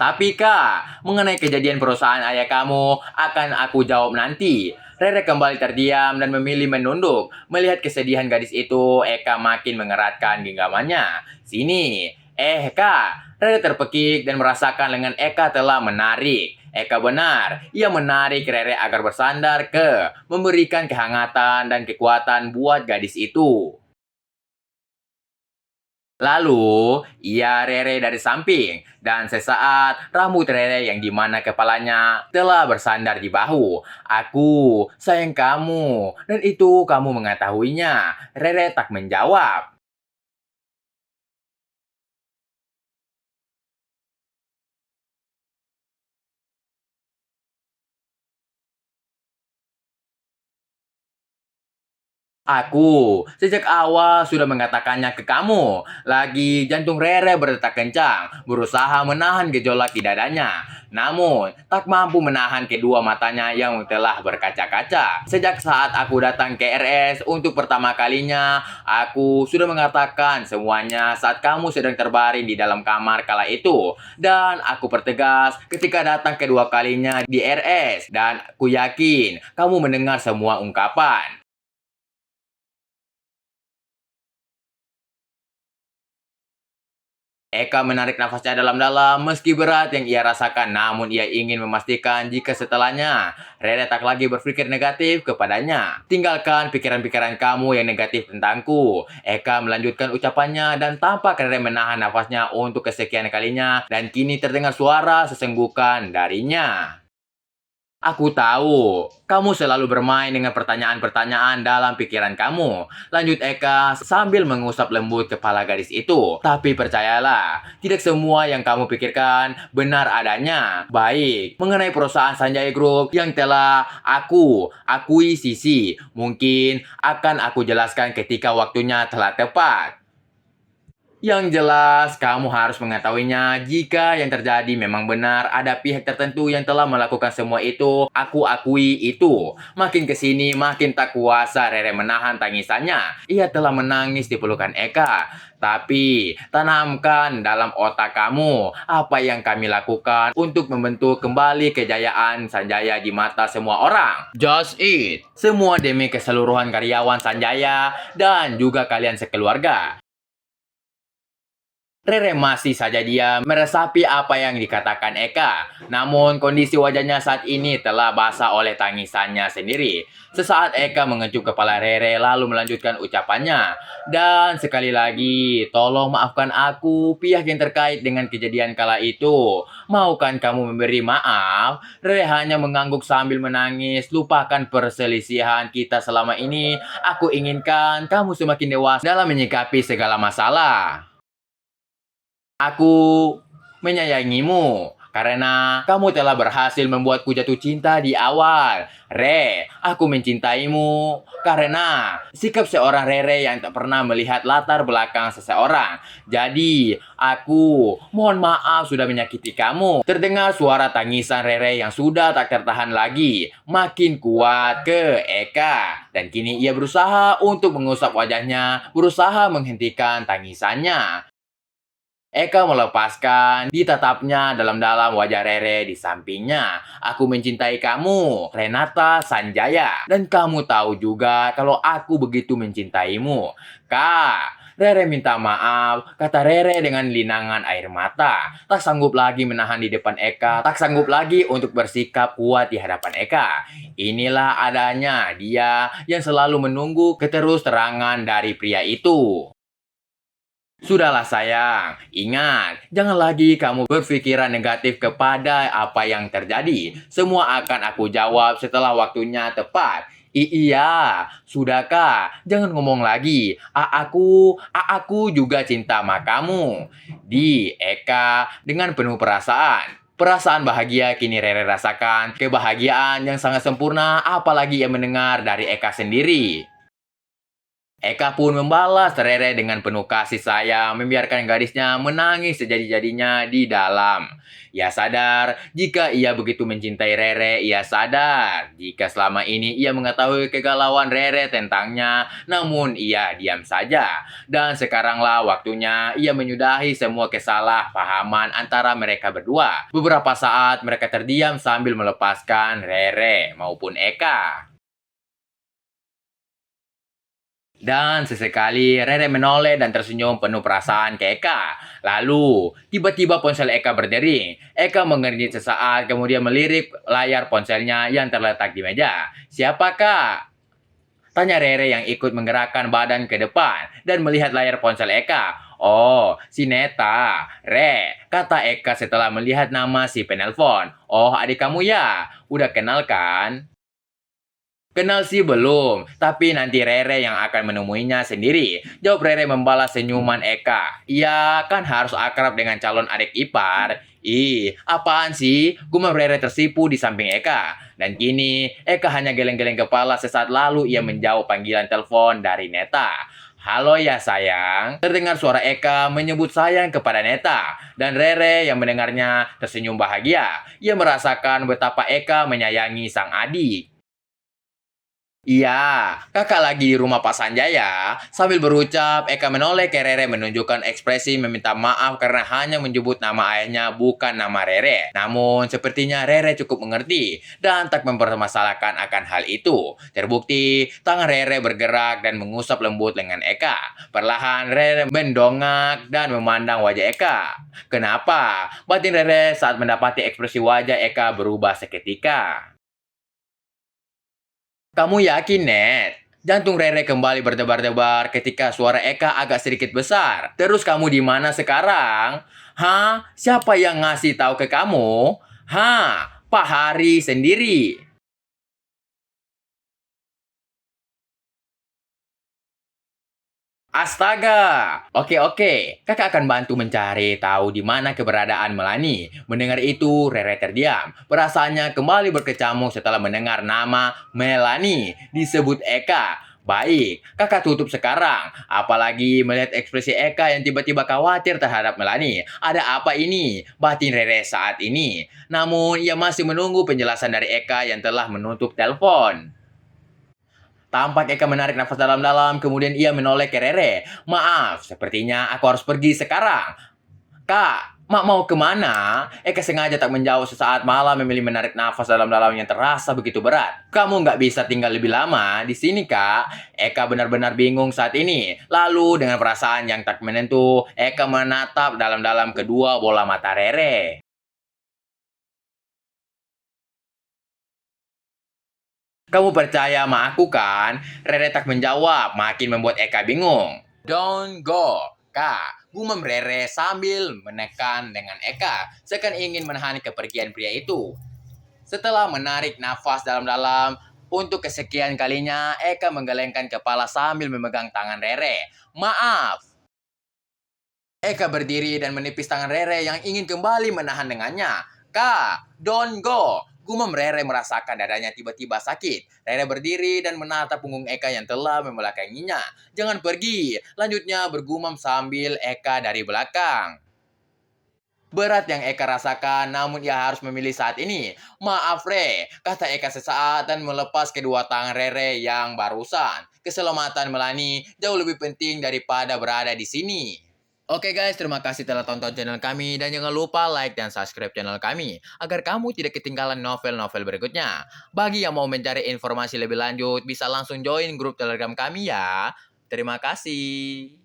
Tapi Kak, mengenai kejadian perusahaan ayah kamu, akan aku jawab nanti. Rere kembali terdiam dan memilih menunduk. Melihat kesedihan gadis itu, Eka makin mengeratkan genggamannya. Sini. Kak. Rere terpekik dan merasakan lengan Eka telah menarik. Eka benar, ia menarik Rere agar bersandar memberikan kehangatan dan kekuatan buat gadis itu. Lalu, ia Rere dari samping, dan sesaat rambut Rere yang dimana kepalanya telah bersandar di bahu. Aku sayang kamu, dan itu kamu mengetahuinya. Rere tak menjawab. Aku sejak awal sudah mengatakannya ke kamu. Lagi jantung Rere berdetak kencang, berusaha menahan gejolak di dadanya. Namun, tak mampu menahan kedua matanya yang telah berkaca-kaca. Sejak saat aku datang ke RS untuk pertama kalinya, aku sudah mengatakan semuanya saat kamu sedang terbaring di dalam kamar kala itu. Dan aku pertegas ketika datang kedua kalinya di RS. Dan aku yakin kamu mendengar semua ungkapan. Eka menarik nafasnya dalam-dalam meski berat yang ia rasakan, namun ia ingin memastikan jika setelahnya Rere tak lagi berpikir negatif kepadanya. Tinggalkan pikiran-pikiran kamu yang negatif tentangku. Eka melanjutkan ucapannya dan tampak Rere menahan nafasnya untuk kesekian kalinya dan kini terdengar suara sesenggukan darinya. Aku tahu, kamu selalu bermain dengan pertanyaan-pertanyaan dalam pikiran kamu. Lanjut Eka sambil mengusap lembut kepala gadis itu. Tapi percayalah, tidak semua yang kamu pikirkan benar adanya. Baik, mengenai perusahaan Sanjay Group yang telah aku akui sisi, mungkin akan aku jelaskan ketika waktunya telah tepat. Yang jelas, kamu harus mengetahuinya jika yang terjadi memang benar ada pihak tertentu yang telah melakukan semua itu. Aku akui itu. Makin kesini, makin tak kuasa Rere menahan tangisannya. Ia telah menangis di pelukan Eka. Tapi, tanamkan dalam otak kamu apa yang kami lakukan untuk membentuk kembali kejayaan Sanjaya di mata semua orang. Just it. Semua demi keseluruhan karyawan Sanjaya dan juga kalian sekeluarga. Rere masih saja diam meresapi apa yang dikatakan Eka. Namun kondisi wajahnya saat ini telah basah oleh tangisannya sendiri. Sesaat Eka mengecup kepala Rere lalu melanjutkan ucapannya. Dan sekali lagi, tolong maafkan aku pihak yang terkait dengan kejadian kala itu. Maukan kamu memberi maaf? Rere hanya mengangguk sambil menangis. Lupakan perselisihan kita selama ini. Aku inginkan kamu semakin dewasa dalam menyikapi segala masalah. Aku menyayangimu karena kamu telah berhasil membuatku jatuh cinta di awal. Aku mencintaimu karena sikap seorang Rere yang tak pernah melihat latar belakang seseorang. Jadi, aku mohon maaf sudah menyakiti kamu. Terdengar suara tangisan Rere yang sudah tak tertahan lagi. Makin kuat ke Eka. Dan kini ia berusaha untuk mengusap wajahnya, berusaha menghentikan tangisannya. Eka melepaskan, ditatapnya dalam-dalam wajah Rere di sampingnya. Aku mencintai kamu, Renata Sanjaya. Dan kamu tahu juga kalau aku begitu mencintaimu. Kak, Rere minta maaf, kata Rere dengan linangan air mata. Tak sanggup lagi menahan di depan Eka, tak sanggup lagi untuk bersikap kuat di hadapan Eka. Inilah adanya dia yang selalu menunggu keterus-terangan dari pria itu. Sudahlah sayang, ingat, jangan lagi kamu berpikiran negatif kepada apa yang terjadi. Semua akan aku jawab setelah waktunya tepat. Iya, sudahkah? Jangan ngomong lagi. Aku juga cinta sama kamu. Di Eka dengan penuh perasaan. Perasaan bahagia kini Rere rasakan. Kebahagiaan yang sangat sempurna apalagi ia mendengar dari Eka sendiri. Eka pun membalas Rere dengan penuh kasih sayang, membiarkan gadisnya menangis sejadi-jadinya di dalam. Ia sadar jika ia begitu mencintai Rere, ia sadar jika selama ini ia mengetahui kegalauan Rere tentangnya, namun ia diam saja. Dan sekaranglah waktunya ia menyudahi semua kesalahpahaman antara mereka berdua. Beberapa saat mereka terdiam sambil melepaskan Rere maupun Eka. Dan sesekali Rere menoleh dan tersenyum penuh perasaan ke Eka. Lalu, tiba-tiba ponsel Eka berdering. Eka mengernyit sesaat, kemudian melirik layar ponselnya yang terletak di meja. "Siapakah?" tanya Rere yang ikut menggerakkan badan ke depan dan melihat layar ponsel Eka. "Oh, si Neta. Re," kata Eka setelah melihat nama si penelpon. "Oh, adik kamu ya? Udah kenal kan?" "Kenal sih belum, tapi nanti Rere yang akan menemuinya sendiri," jawab Rere membalas senyuman Eka. "Iya, kan harus akrab dengan calon adik ipar." "Ih, apaan sih?" gumam Rere tersipu di samping Eka. Dan kini, Eka hanya geleng-geleng kepala sesaat lalu ia menjawab panggilan telepon dari Neta. "Halo ya sayang." Terdengar suara Eka menyebut sayang kepada Neta. Dan Rere yang mendengarnya tersenyum bahagia. Ia merasakan betapa Eka menyayangi sang adik. "Iya, kakak lagi di rumah Pak Sanjaya." Sambil berucap, Eka menoleh ke Rere menunjukkan ekspresi meminta maaf karena hanya menyebut nama ayahnya bukan nama Rere. Namun, sepertinya Rere cukup mengerti dan tak mempermasalahkan akan hal itu. Terbukti, tangan Rere bergerak dan mengusap lembut lengan Eka. Perlahan, Rere mendongak dan memandang wajah Eka. Kenapa? Batin Rere saat mendapati ekspresi wajah Eka berubah seketika. "Kamu yakin, Net?" Jantung Rere kembali berdebar-debar ketika suara Eka agak sedikit besar. "Terus kamu di mana sekarang?" "Hah? Siapa yang ngasih tahu ke kamu?" "Hah? Pak Hari sendiri." "Astaga. Oke oke, kakak akan bantu mencari tahu di mana keberadaan Melani." Mendengar itu, Rere terdiam. Perasaannya kembali berkecamuk setelah mendengar nama Melani disebut Eka. "Baik, kakak tutup sekarang." Apalagi melihat ekspresi Eka yang tiba-tiba khawatir terhadap Melani. Ada apa ini? Batin Rere saat ini. Namun, ia masih menunggu penjelasan dari Eka yang telah menutup telepon. Tampak Eka menarik nafas dalam-dalam, kemudian ia menoleh ke Rere. "Maaf, sepertinya aku harus pergi sekarang." "Kak, Mak mau kemana?" Eka sengaja tak menjawab sesaat, malah memilih menarik nafas dalam-dalam yang terasa begitu berat. "Kamu nggak bisa tinggal lebih lama di sini, Kak." Eka benar-benar bingung saat ini. Lalu dengan perasaan yang tak menentu, Eka menatap dalam-dalam kedua bola mata Rere. "Kamu percaya sama aku kan?" Rere tak menjawab, makin membuat Eka bingung. "Don't go, Kak," gumam Rere sambil menekan dengan Eka, seakan ingin menahan kepergian pria itu. Setelah menarik nafas dalam-dalam, untuk kesekian kalinya Eka menggelengkan kepala sambil memegang tangan Rere. "Maaf." Eka berdiri dan menipis tangan Rere yang ingin kembali menahan dengannya. "Kak, don't go." Gumam Rere merasakan dadanya tiba-tiba sakit. Rere berdiri dan menatap punggung Eka yang telah membelakanginya. "Jangan pergi," lanjutnya bergumam sambil Eka dari belakang. Berat yang Eka rasakan, namun ia harus memilih saat ini. "Maaf, Re," kata Eka sesaat dan melepas kedua tangan Rere yang barusan. Keselamatan Melani jauh lebih penting daripada berada di sini. Oke guys, terima kasih telah tonton channel kami dan jangan lupa like dan subscribe channel kami agar kamu tidak ketinggalan novel-novel berikutnya. Bagi yang mau mencari informasi lebih lanjut, bisa langsung join grup Telegram kami ya. Terima kasih.